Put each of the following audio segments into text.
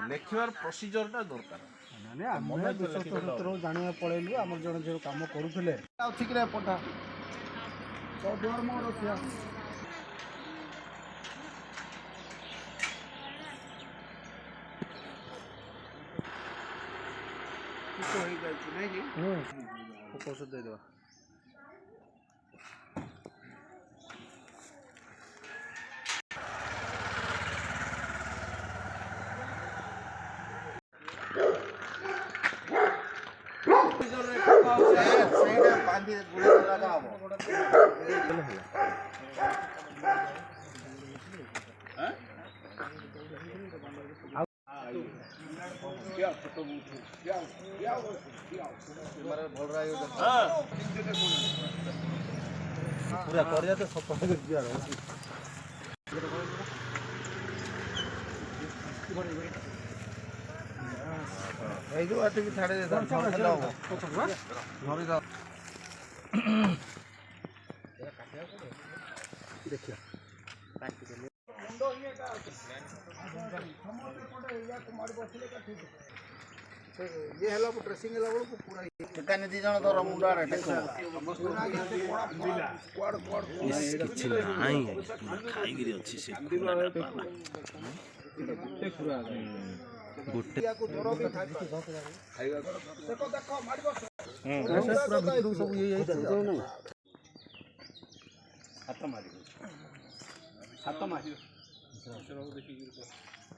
लेखिवार प्रोसीजरटा दरकार ना आम जाना पलैलु आम जन जो कम करुले पठा ଔଷଧ ଦେଇଦେବା। ସେଇଟା ବାନ୍ଧି ଗୁଡ଼ ଲଗା ହବ। पूरा कर तो सफा कर दिया छाड़े देखिए ये है ड्रेसिंग पूरा ठिकाने दी जण तोर मुंड आड़े खाई अच्छी से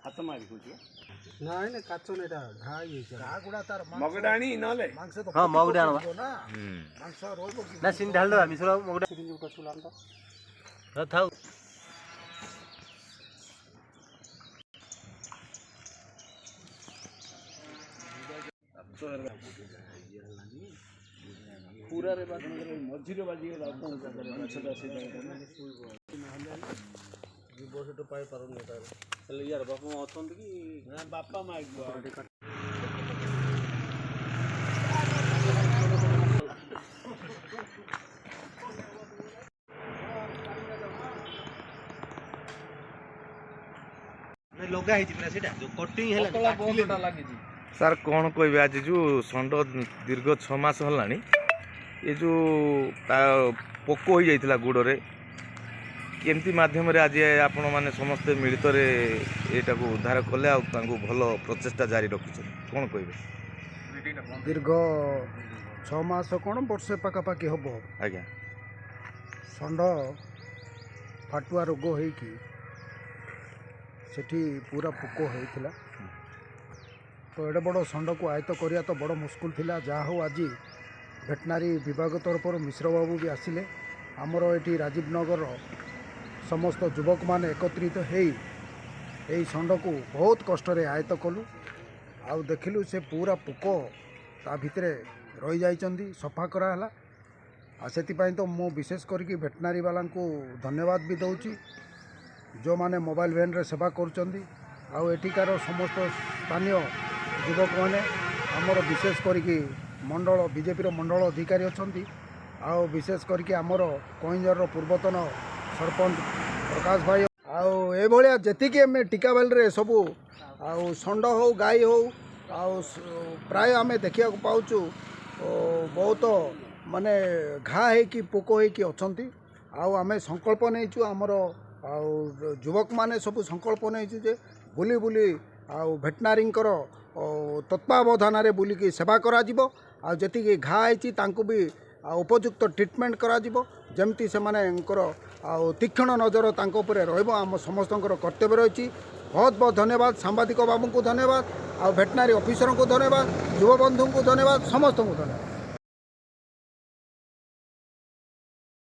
हाथ मारी नाई ना काच ना घा घा गुड़ा तार मगडाणी नले मांस तो हां मगडा ना मांस रोल ना सिन ढाल दो मिसरा मगडा जो सुलाम तो हां थाउ पूरा रे बात मझी रे बाजी गला कोन मांसटा से जीव से पाई पारुन चल यार बापा मा अछन कि ना बापा मा लगा है पूरा सेटा जो कटिंग हैला बहुतटा लागी जी सर कौन कहबे आज जो षंड दीर्घ 6 मास हलानी ये जो पोक हो जाइथिला गुड़े केमती माध्यम रे आज आपण माने समस्त मिलित रे एटा को उद्धार कले आ भल प्रचेष्टा जारी रखिछ कौन कहबे दीर्घ 6 मास कौन वर्षे पाखापाखि हम आज्ञा षंड फाटुआ रोग हो सेठी पूरा पोक होता तो एडे बड़ षंड को आयत्त करिया तो बड़ मुस्किल थिला जहाँ हो आज भेटनारी विभाग तरफ मिश्र बाबू भी आसिले आमर ये राजीव नगर समस्त युवक मान एकत्रित हो षंड को बहुत कष्ट आयत्त कलु आ देखिलु से पूरा पोक ता भितर रही जाइछन्ती सफा कराला आ सेतिपाई तो मु विशेष करके भेटनारी वाला को धन्यवाद भी दौची जो माने मोबाइल वैन रे सेवा करुचंदी आउ एठिकार समस्त स्थानीय युवक माने आमर विशेष करके मंडल बीजेपी मंडल अधिकारी अच्छी आउ विशेष करके आमर कईंजर पूर्वतन सरपंच प्रकाश भाई आउ ए भलिया जेतिकी आम टिकाबेल रे सबू आउ षंड हो गाई हो आउ प्राय आम देखा पाचु बहुत माने घा है पोक हो अच्छी आउ आम संकल्प नहीं आमर आउ युवक माने सब संकल्प नहीं जे बुली बुली आउ भेटनारी तत्वावधान बुलिकी सेवा करा जिवो आ जेतिकी घा होती भी उपयुक्त ट्रिटमेंट करा जिवो जेमती से मानेंकर आउ तीक्ष्ण नजर तांको उपरे रहइबो आम समस्त कर्तव्य रही। बहुत बहुत धन्यवाद सांबादिक बाबू को धन्यवाद आ भेटनारी ऑफिसर को धन्यवाद युवा बंधु को धन्यवाद समस्त को धन्यवाद।